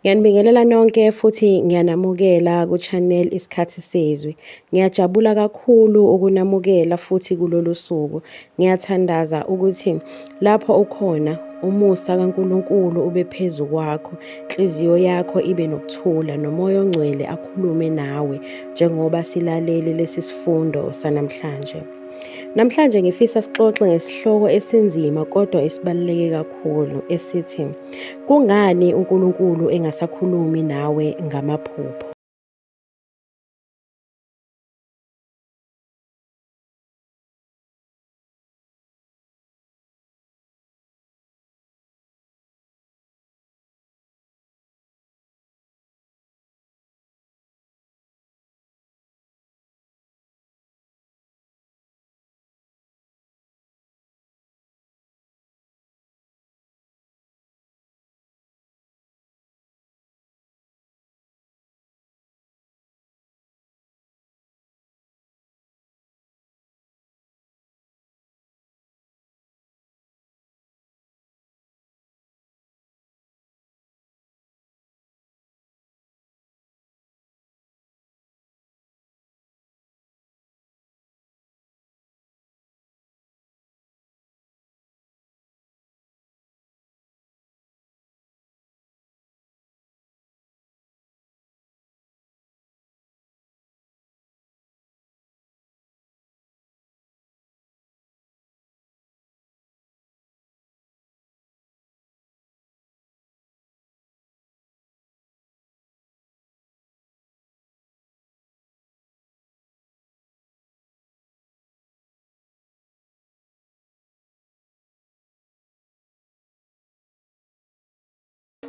Ngiyanibingelela nonke futhi ngiyanamukela ku-channel Isikhathi Sezwi. Ngiyajabula kakhulu ukunamukela futhi kulolu suku. Ngiyathandaza ukuthi lapho ukhona umusa kaNkulunkulu ube phezu kwakho, inhliziyo yakho ibe nokuthula nomoya ongcwele akhulume nawe njengoba silalele lesi sifundo sanamhlanje. Namhlanje ngifisa sixoxe ngesihloko esinzima kodwa esibaluleke kakhulu esithi, kungani uNkulunkulu engasakhulumi nawe ngamaphupho?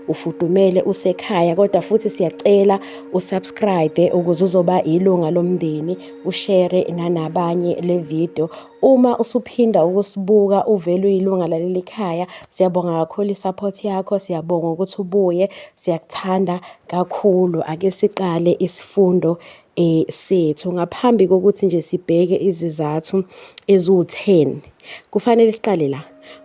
Ufudumele usekhaya, kodwa futhi siyacela usubscribe ukuze uzoba ilunga lomndeni, ushare nanabanye le video. Uma usuphinda ukusibuka uvele uyilunga laleli khaya, siyabonga kakhulu i-support yakho, siyabonga ukuthi ubuye, siyakuthanda kakhulu. Ake siqale isifundo sethu. Ngaphambi kokuthi nje sibheke izizathu eziwu-10, kufanele siqale la.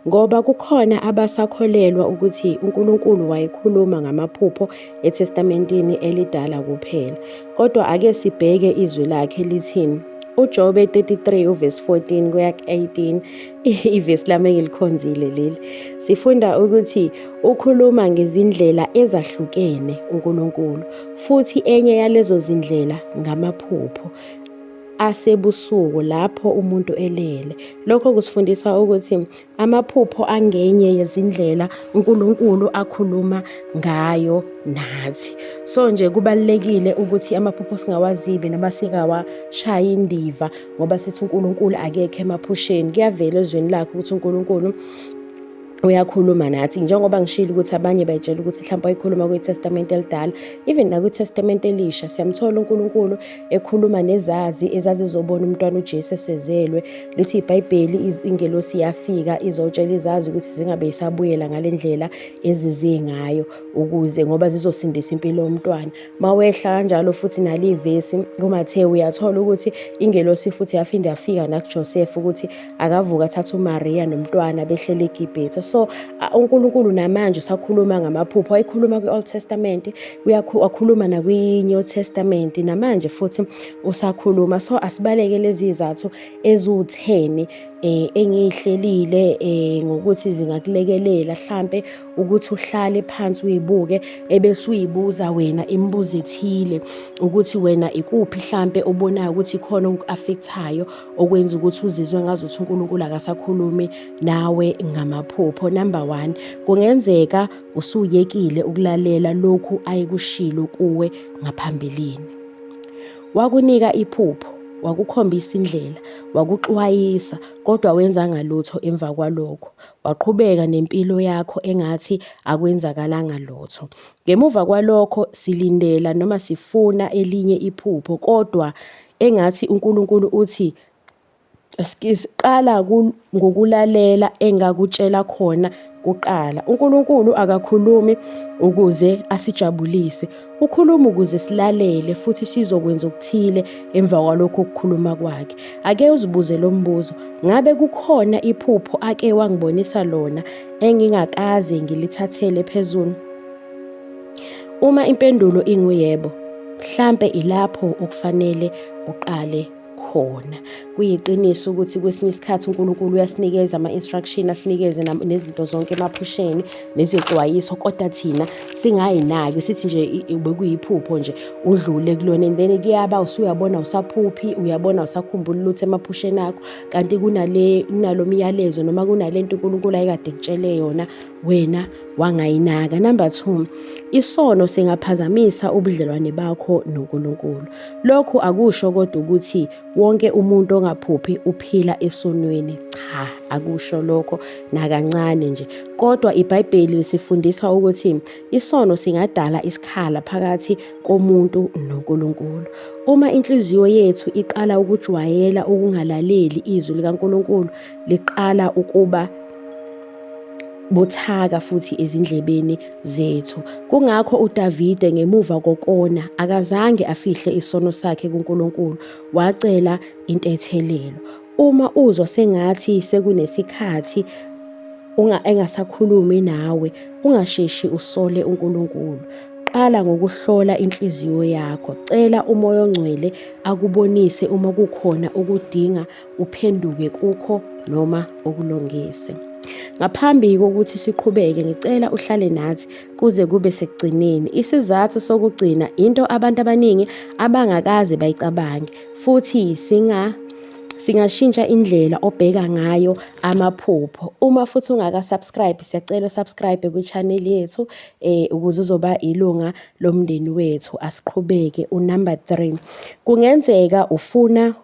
Ngoba kukhona abasakholelwa ukuthi uNkulunkulu wayekhuluma ngamaphupho eTestamentini Elidala kuphela. Kodwa ake sibheke izwi lakhe lithini. UJobe 33 uvesi 14 kuya 18, ivesi lami engilikhonzile leli. Sifunda ukuthi ukhuluma ngezindlela ezahlukene uNkulunkulu, futhi enye yalezo zindlela ngamaphupho asebusuku lapho umuntu elele. Lokho kusifundisa ukuthi amaphupho angenye yezindlela uNkulunkulu akhuluma ngayo nathi. So nje kubalulekile ukuthi amaphupho singawazibi noma singawashayi indiva ngoba sithi uNkulunkulu akekho emaphusheni. Kuyavela ezweni lakhe ukuthi uNkulunkulu uyakhuluma nathi, njengoba ngishilo ukuthi abanye bayitshela ukuthi mhlawumbe wayikhuluma kwiTestament Elidala. Even nakwiTestament Elisha siyamthola uNkulunkulu ekhuluma nezazi ezazizobona umntwana uJesu esezelwe. Lithi iBhayibheli ingelosi yafika izotshela izazi ukuthi zingabe isabuyela ngale ndlela ezize ngayo ukuze ngoba zizosindisa impilo yomntwana. Mawehla kanjalo futhi nalivesi kuMathewu uyathola ukuthi ingelosi futhi yaphinde yafika nakuJoseph ukuthi akavuka athathe uMaria nomntwana behlele eGibhithe. So uNkulunkulu namanje usakhuluma ngamaphupho. Wayikhuluma kwi-Old Testament, wakhuluma nakwi-New Testament, namanje futhi usakhuluma. So asibaleke lezi izathu eziwu-10 engiyihlelile ngokuthi zingakulekelela mhlampe ukuthi uhlale phansi uyibuke ebese uyibuza wena imibuzo ethile ukuthi wena ikuphi mhlampe obonayo ukuthi khona oku-affectayo okwenza ukuthi uzizwe ngazuthi uNkulunkulu akasakhulumi nawe ngamaphupho. Number 1, kungenzeka usuyekile ukulalela lokhu ayekushilo kuwe ngaphambilini. Wakunika iphupho, wakukhombisa indlela, wakuxwayisa, kodwa wenza ngalutho emva kwalokho. Waqhubeka nempilo yakho engathi akwenzakalanga lutho. Ngemuva kwalokho silindela noma sifuna elinye iphupho, kodwa engathi uNkulunkulu uthi siqala ngokulalela engakutshela khona kuqala. uNkulunkulu akakhulumi ukuze asijabulise, ukhuluma ukuze silalele futhi sizokwenza okuthile emva kwalokho ukukhuluma kwakhe. Ake uzibuze lo mbuzo, ngabe kukhona iphupho ake wangibonisa lona engingakaze ngilithathele phezulu? Uma impendulo inguyebo, mhlampe ilapho okufanele uqale khona. Kuyiqiniso ukuthi kwesinye isikhathi uNkulunkulu uyasinikeza ama-instruction, asinikeze nezinto zonke emaphusheni nezixwayiso, kodwa thina singayinaki sithi nje bekuyiphupho nje udlule kulona, and then kuyaba usuyabona awusaphuphi, uyabona awusakhumbuli lutho emaphusheni akho, kanti kunalo myalezo noma kunalento uNkulunkulu ayekade ekutshele yona, wena wangayinaka. Number 2, isono singaphazamisa ubudlelwane bakho noNkulunkulu. Lokhu akusho kodwa ukuthi wonke umuntu ongaphuphi uphila esonweni. Cha, akusho lokho nakancane nje. Kodwa iBhayibheli lisifundisa ukuthi isono singadala isikhala phakathi komuntu noNkulunkulu. Uma inhliziyo yethu iqala ukujwayela ukungalaleli izwi likaNkulunkulu, liqala ukuba buthaka futhi ezindlebeni zethu. Kungakho uDavide ngemuva kokona akazange afihle isono sakhe kuNkulunkulu, wacela intethelelo. Uma uzwa sengathi sekunesikhathi engasakhulumi nawe, ungasheshi usole uNkulunkulu. Qala ngokuhlola inhliziyo yakho. Cela uMoya oNgcwele akubonise uma kukhona ukudinga uphenduke kukho noma ukulungise. Ngaphambi kokuthi siqhubeke, ngicela uhlale nathi kuze kube sekugcineni. Isizathu sokugcina into abantu abaningi abangakaze bayicabange, futhi singashintsha indlela obheka ngayo amaphupho. Uma futhi ungaka-subscribe, siyacela subscribe kwi-channel yethu ukuze uzoba ilunga lomndeni wethu. Asiqhubeke. Number 3, kungenzeka ufuna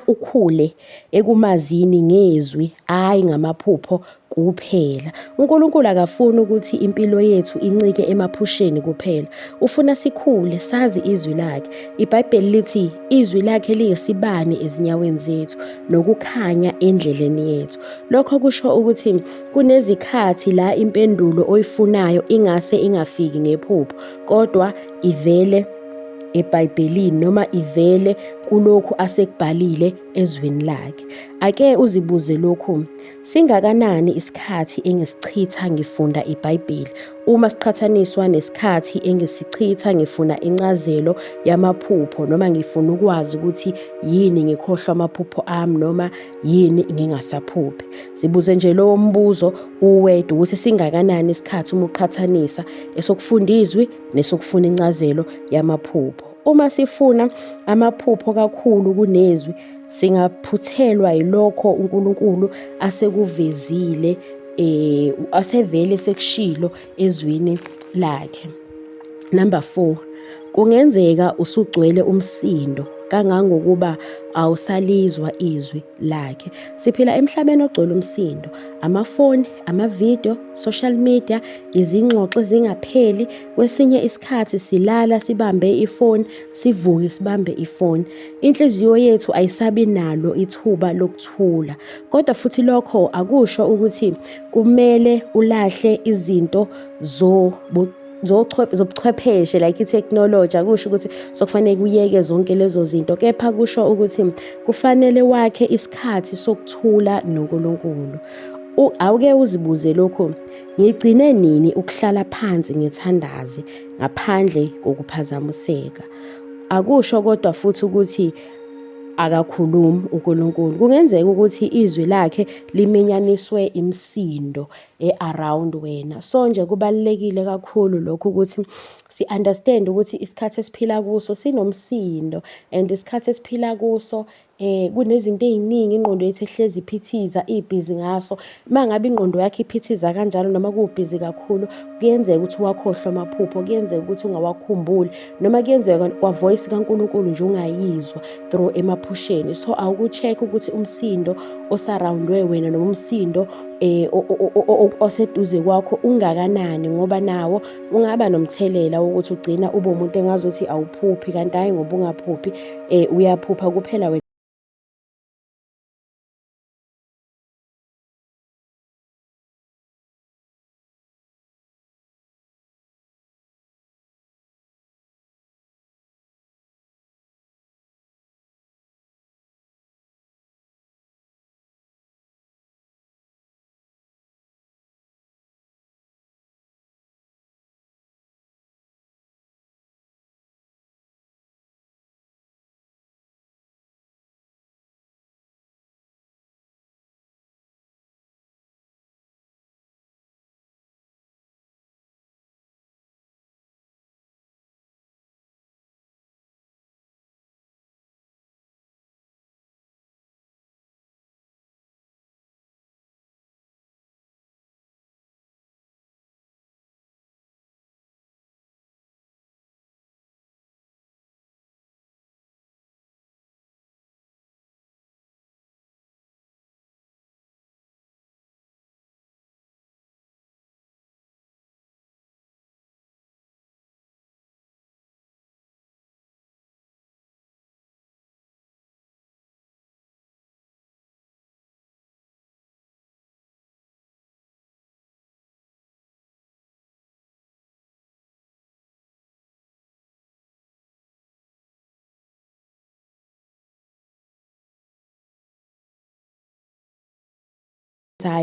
ukhule ekumazini ngezwi, hhayi ngamaphupho kuphela. uNkulunkulu akafuni ukuthi impilo yethu incike emaphusheni kuphela. Ufuna sikhule sazi izwi lakhe. iBhayibheli lithi izwi lakhe liyisibane ezinyaweni zethu nokukhanya endleleni yethu. Lokho kusho ukuthi kunezikhathi la impendulo oyifunayo ingase ingafiki ngephupho, kodwa ivele eBhayibhelini noma ivele kulokhu asekubhalile ezweni lakhe. Ake uzibuze lokhu: singakanani isikhathi engisichitha ngifunda iBhayibheli uma siqhathaniswa nesikhathi engisichitha ngifuna incazelo yamaphupho, noma ngifuna ukwazi ukuthi yini ngikhohlwa amaphupho ami noma yini ngingasaphuphi? Zibuze nje lowo mbuzo uwedwa ukuthi singakanani isikhathi uma uqhathanisa esokufunda izwi nesokufuna incazelo yamaphupho. Uma sifuna amaphupho kakhulu kunezwi, singaphuthelwa yilokho uNkulunkulu asekuvezile, asevele sekushilo ezwini lakhe. Number 4, kungenzeka usugcwele umsindo kangangokuba awusalizwa izwi lakhe. Siphila emhlabeni ogcwele umsindo, amafoni, amavidiyo, social media, izingxoxo ezingapheli. Kwesinye isikhathi silala sibambe ifoni, sivuke sibambe ifoni. Inhliziyo yethu ayisabi nalo ithuba lokuthula. Kodwa futhi lokho akusho ukuthi kumele ulahle izinto zobuchwepheshe like i-technology. Akusho ukuthi sokufanele uyeke zonke lezo zinto, kepha kusho ukuthi kufanele wakhe isikhathi sokuthula noNkulunkulu. Awuke uzibuze lokhu: ngigcine nini ukuhlala phansi ngithandaze ngaphandle kokuphazamiseka? Akusho kodwa futhi ukuthi akakhulumi uNkulunkulu. Kungenzeka ukuthi izwi lakhe liminyaniswe imisindo around wena. So nje kubalulekile kakhulu lokho ukuthi si-understand ukuthi isikhathi esiphila kuso sinomsindo, and isikhathi esiphila kuso kunezinto ey'ningi ingqondo yethu ehlezi iphithiza, ibhizi ngaso. Uma ngabe ingqondo yakho iphithiza kanjalo noma kuwubhizi kakhulu, kuyenzeka ukuthi wakhohlwa amaphupho, kuyenzeka ukuthi ungawakhumbuli, noma kuyenzeka kwa-voice kaNkulunkulu nje ungayizwa through emaphusheni. So awuku-check ukuthi umsindo osarawundwe wena noma umsindo oseduze kwakho ungakanani, ngoba nawo ungaba nomthelela wokuthi ugcina ube umuntu engazuthi awuphuphi, kanti hhayi ngoba ungaphuphi, uyaphupha kuphela wena.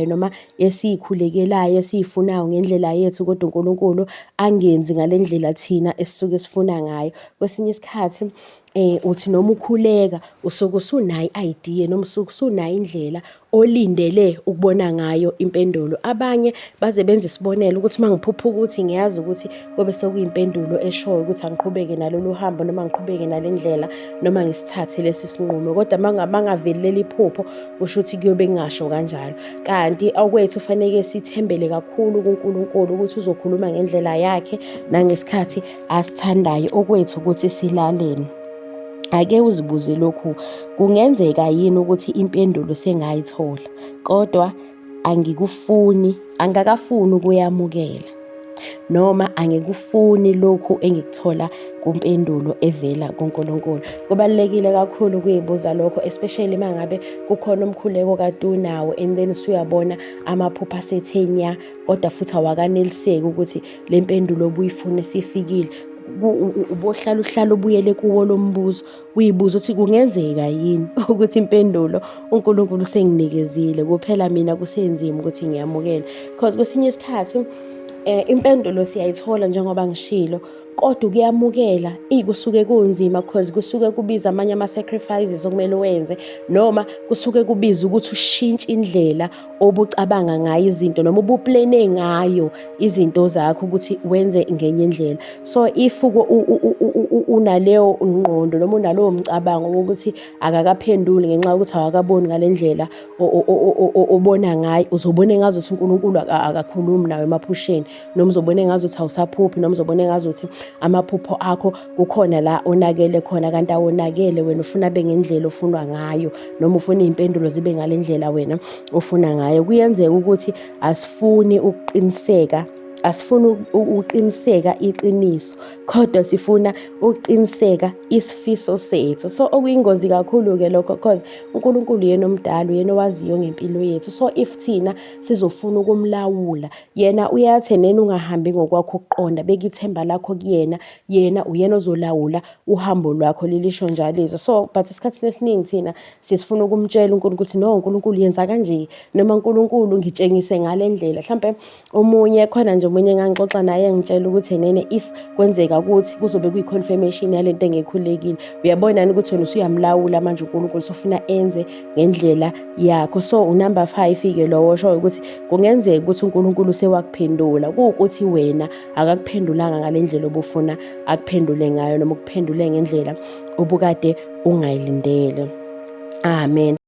noma esiyikhulekelayo esiyifunayo ngendlela yethu, kodwa uNkulunkulu angenzi ngale ndlela thina esisuke sifuna ngayo. Kwesinye isikhathi uthi noma ukhuleka usuke usunayo i-idea noma usuke usunayo indlela olindele ukubona ngayo impendulo. Abanye baze benze isibonelo ukuthi mangiphupha ukuthi ngiyazi ukuthi kobe sekuyimpendulo eshoyo ukuthi angiqhubeke nalolu hambo noma ngiqhubeke nale ndlela noma ngisithathe lesi sinqumo, kodwa mangaveli leli phupho kusho ukuthi kuyobe kungasho kanjalo. Kanti okwethu faneke sithembele kakhulu kuNkulunkulu ukuthi uzokhuluma ngendlela yakhe nangesikhathi asithandayo, okwethu ukuthi silalele. Ake uzibuze lokhu, kungenzeka yini ukuthi impendulo sengayithola kodwa angakafuni ukuyamukela, noma angikufuni lokhu engikuthola kumpendulo evela kuNkulunkulu? Kubalulekile kakhulu ukuyibuza lokho, especially mangabe kukhona umkhuleko kade unawo and then usuyabona amaphupho asethenya kodwa futhi awakaneliseki ukuthi le mpendulo obuyifuna sifikile. Uhlala ubuyele kuwo lo mbuzo, uyibuza ukuthi kungenzeka yini ukuthi impendulo uNkulunkulu senginikezile, kuphela mina kusenzima ukuthi ngiyamukele. Because kwesinye isikhathi impendulo siyayithola njengoba ngishilo, kodwa ukuyamukela kusuke kunzima because kusuke kubiza amanye ama-sacrifices okumele wenze, noma kusuke kubiza ukuthi ushintshe indlela obucabanga ngayo izinto noma ubuplene ngayo izinto zakho ukuthi wenze ngenye indlela. So if unaleyo ngqondo noma unalowo mcabango wokuthi akakaphenduli ngenxa yokuthi awakaboni ngale ndlela obona ngayo, uzobona ngazuthi uNkulunkulu akakhulumi nawe emaphusheni, noma uzobona ngazuthi awusaphuphi, noma uzobona ngazuthi amaphupho akho kukhona la onakele khona, kanti awonakele. Wena ufuna bengendlela ofunwa ngayo, noma ufuna iy'mpendulo zibe ngale ndlela wena ufuna ngayo. Kuyenzeka ukuthi asifuni uqiniseka iqiniso, kodwa sifuna uqiniseka isifiso sethu. So okuyingozi kakhulu-ke lokho, because uNkulunkulu yena omdala, yena owaziyo ngempilo yethu. So if thina sizofuna ukumlawula, yena uyathi nena ungahambi ngokwakho ukuqonda, beka ithemba lakho kuyena, uyena ozolawula uhambo lwakho, lilisho njalo izwi. So but isikhathini esiningi thina sifuna ukumtshela uNkulunkulu ukuthi no, uNkulunkulu yenza kanje, noma uNkulunkulu ngitshengise ngale ndlela. Mhlampe khona nje omunye engangixoxa naye engitshela ukuthi nene if kwenzeka ukuthi kuzobe kuyi-confirmation yalento engekhulekile, uyabona yini ukuthi wena usuyamlawula manje uNkulunkulu sofuna enze ngendlela yakho. So unumber 5-ke lowo oshoyo ukuthi kungenzeka ukuthi uNkulunkulu sewakuphendula, kuwukuthi wena akakuphendulanga ngale ndlela obufuna akuphendule ngayo, noma ukuphendule ngendlela obukade ungayilindele. Amen.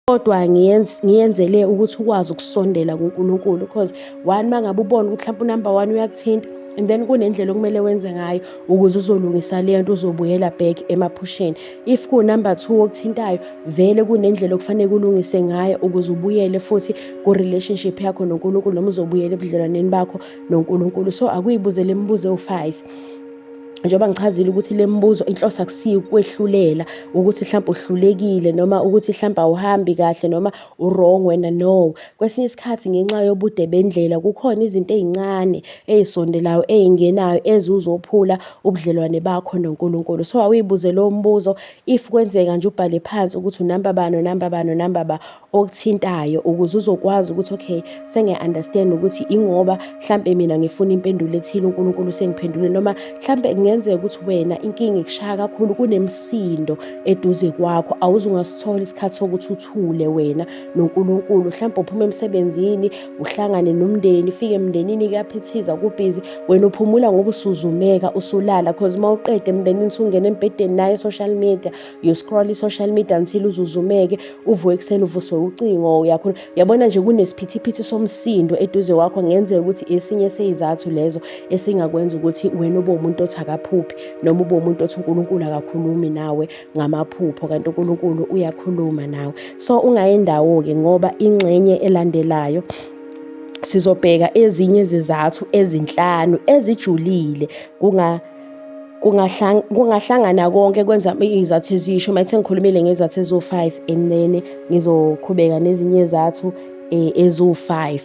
Kodwa ngiyenzele ukuthi ukwazi ukusondela kuNkulunkulu, because mangabe ubona ukuthi mhlawumbe unumber 1 uyakuthinta and then kunendlela okumele wenze ngayo ukuze uzolungisa le nto, uzobuyela back emaphusheni. If kunumber 2 okuthintayo, vele kunendlela okufanele kulungise ngayo ukuze ubuyele futhi ku-relationship yakho noNkulunkulu, noma uzobuyela ebudlelwaneni bakho noNkulunkulu. So akuyibuze le mibuzo ewu-5. Njengoba ngichazile ukuthi le mbuzo inhloso akusiyo ukwehlulela ukuthi mhlawumbe uhlulekile, noma ukuthi mhlawumbe awuhambi kahle, noma u-wrong wena. No, kwesinye isikhathi ngenxa yobude bendlela kukhona izinto ey'ncane ey'sondelayo ey'ngenayo ezizophula ubudlelwane bakho noNkulunkulu. So awuyibuze lowo mbuzo if kwenzeka nje ubhale phansi ukuthi unamba bani okuthintayo, ukuze uzokwazi ukuthi okay, sengiya-understand ukuthi ingoba mhlampe mina ngifuna impendulo ethile uNkulunkulu sengiphendule, noma mhlampe kungenzeka ukuthi wena inkinga ikushaya kakhulu, kunemisindo eduze kwakho, awuzungasithola isikhathi sokuthi uthule wena noNkulunkulu. Mhlawumbe uphuma emsebenzini, uhlangane nomndeni, fike emndenini kuyaphithiza, kubhizi, wena uphumula ngoba usuzumeka, usulala, cause uma uqeda emndenini usungena embhedeni naye social media, you scroll i-social media until uzuzumeke, uvuke ekuseni uvuswe ucingo, uyabona nje kunesiphithiphithi somsindo eduze kwakho. Ngenzeka ukuthi esinye seyizathu lezo esingakwenza ukuthi wena ube umuntu othi akaphuphi, noma ube umuntu othi uNkulunkulu akakhulumi nawe ngamaphupho, kanti uNkulunkulu uyakhuluma nawe. So ungayendawo-ke, ngoba ingxenye elandelayo sizobheka ezinye zizathu ezinhlanu ezijulile kungahlangana konke kwenza izathu ezisho. Manje sengikhulumile ngezathu eziwu-5 and then ngizoqhubeka nezinye izathu eziwu-5.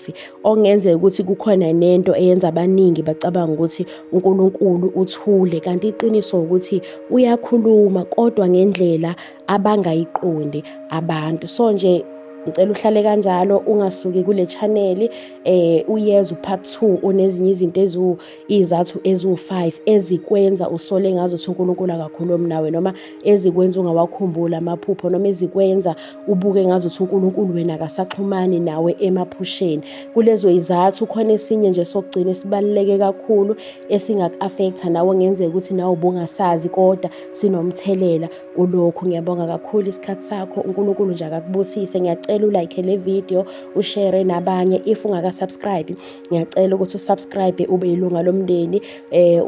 Okungenzeka ukuthi kukhona nento eyenza abaningi bacabanga ukuthi uNkulunkulu uthule, kanti iqiniso ukuthi uyakhuluma kodwa ngendlela abangayiqondi abantu. So nje ngicela uhlale kanjalo, ungasuki kule channel, uyeza u-part 2 onezinye izinto izathu eziwu-5 ezikwenza usole ngazo ukuthi uNkulunkulu akakhulumi nawe, noma ezikwenza ungawakhumbula amaphupho, noma ezikwenza ubuke ngazo ukuthi uNkulunkulu wena akasaxhumani nawe emaphusheni. Kulezo izathu khona esinye nje sokugcina esibaluleke kakhulu esingaku-affecta nawe, ngenzeka ukuthi nawe ubungasazi kodwa sinomthelela kulokho. Ngiyabonga kakhulu isikhathi sakho, uNkulunkulu nje akakubusise. Ngiyacela ulike le video, ushare nabanye. If ungaka-subscribe, ngiyacela ukuthi usubscribe ube ilunga lomndeni,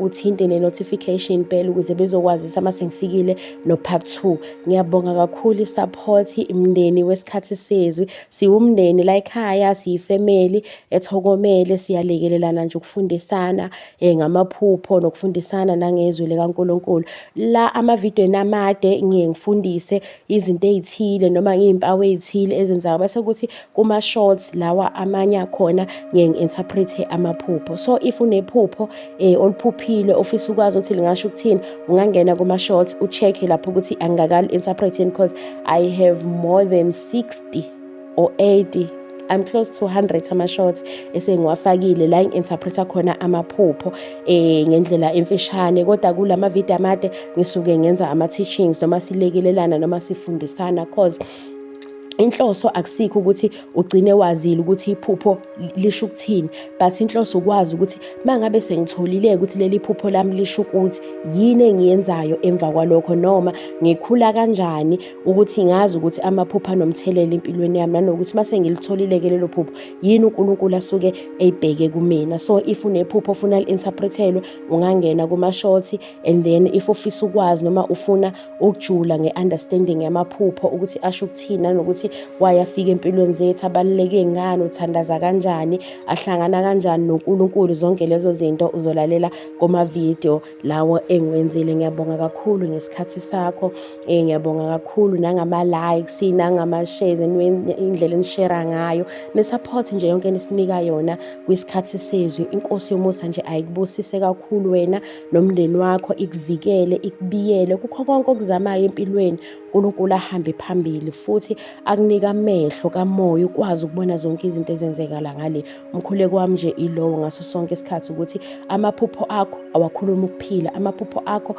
uthinte ne-notification bell ukuze bezokwazisa uma sengifikile no-part 2. Ngiyabonga kakhulu i-support, imndeni wesikhathi sezwi. Siwumndeni la ekhaya, siyifamily ethokomele, siyalekelelana nje ukufundisana ngamaphupho nokufundisana nangezwi likaNkulunkulu. La amavideo enamade ngiye ngifundise izinto ezithile noma ngiyimpawu ezithile ezenzayo, bese kuthi kuma-shorts lawa amanye akhona ngiye ngi-interpret amaphupho. So if unephupho oluphuphile ofisa ukwazi ukuthi lingasho ukuthini, ungangena kuma-shorts ucheck lapho ukuthi angakali-interpretini, because I have more than 60 or 80, I'm close to 100 ama-shorts esengiwafakile la ngi-interpreta khona amaphupho ngendlela emfishane. Kodwa kula mavidiyo amade ngisuke ngenza ama-teachings noma silekelelana noma sifundisana, cause inhloso akusikho ukuthi ugcine wazile ukuthi iphupho lisho ukuthini, but inhloso ukwazi ukuthi mangabe sengitholile ukuthi leli phupho lami lisho ukuthi yini engiyenzayo emva kwalokho, noma ngikhula kanjani ukuthi ngazi ukuthi amaphupho anomthelela empilweni yami, nanokuthi mase ngilitholile-ke lelo phupho yini uNkulunkulu asuke eyibheke kumina. So if unephupho ufuna li-interprethelwe, ungangena kuma-shorts, and then if ufisa ukwazi noma ufuna ukujula nge-understanding yamaphupho ukuthi asho ukuthini, nanokuthi wayafika empilweni zethu, abaluleke ngani, uthandaza kanjani, ahlangana kanjani noNkulunkulu, zonke lezo zinto uzolalela kuma-video lawo engiwenzile. Ngiyabonga kakhulu ngesikhathi sakho, ngiyabonga kakhulu nangama-likes, nangama-shares, indlela enishera ngayo, ne-support nje yonke enisinika yona kwisikhathi sezwi. Inkosi yomusa nje ayikubusise kakhulu wena nomndeni wakho, ikuvikele, ikubiyele kukho konke okuzamayo empilweni. uNkulunkulu ahambe phambili futhi akunika amehlo kamoya ukwazi ukubona zonke izinto ezenzekala ngale. Umkhuleko wami nje ilowo ngaso sonke isikhathi ukuthi amaphupho akho awakhuluma ukuphila, amaphupho akho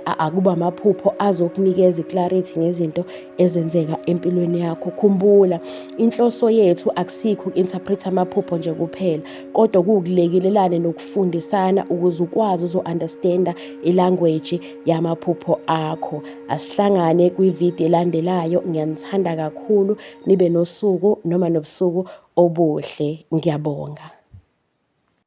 akuba amaphupho azokunikeza iclarity ngezinto ezenzeka empilweni yakho. Khumbula, inhloso yethu akusikho uku-interpret amaphupho nje kuphela, kodwa kuwukulekelelana nokufundisana ukuze ukwazi uzo-understanda ilanguage yamaphupho akho. Asihlangane kwividiyo elandelayo. Ngiyanithanda kakhulu, nibe nosuku noma nobusuku obuhle. Ngiyabonga.